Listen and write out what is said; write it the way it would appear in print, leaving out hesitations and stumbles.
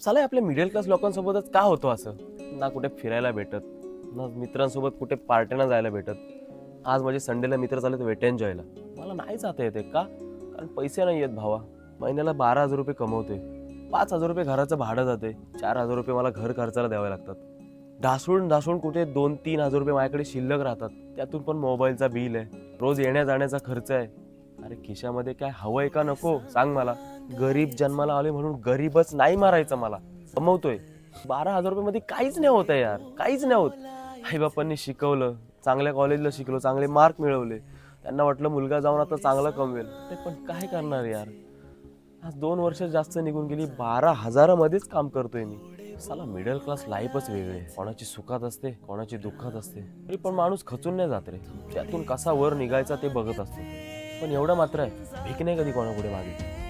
साला आपल्या middle class लोकांसोबतच का होतो असं? ना कुठे फिरायला भेटत, ना मित्रांसोबत कुठे पार्ट्यांना जायला भेटत. आज माझे संडेला मित्र चालले तर वेट एन्जॉयला, मला नाही जाता येते का? कारण पैसे नाही आहेत भावा. महिन्याला 12,000 रुपये कमवतोय, 5,000 रुपये घराचं भाडं जाते, 4,000 रुपये मला घर खर्चाला द्यावे लागतात. ढासळून ढासळून कुठे 2-3,000 रुपये माझ्याकडे शिल्लक राहतात. त्यातून पण मोबाईलचा बिल आहे, रोज येण्या जाण्याचा खर्च आहे. अरे खिशामध्ये काय हवंय का नको सांग मला? गरीब जन्माला आले म्हणून गरीबच नाही मारायचं मला. कमवतोय 12,000 रुपये मध्ये काहीच नाही होत यार, काहीच नाही होत. आई बापांनी शिकवलं, चांगल्या कॉलेजला शिकलो, चांगले मार्क मिळवले, त्यांना वाटलं मुलगा जाऊन आता चांगलं कमवेल. ते पण काय करणार यार? आज 2 वर्ष जास्त निघून गेली, 12,000 मध्येच काम करतोय मी. साला मिडल क्लास लाईफच वेगळी आहे. कोणाची सुखात असते, कोणाची दुःखात असते. तरी पण माणूस खचून नाही जात रे, त्यातून कसा वर निघायचा ते बघत असतो. पण एवढं मात्र आहे, भीक नाही कधी कोणापुढे मागितली.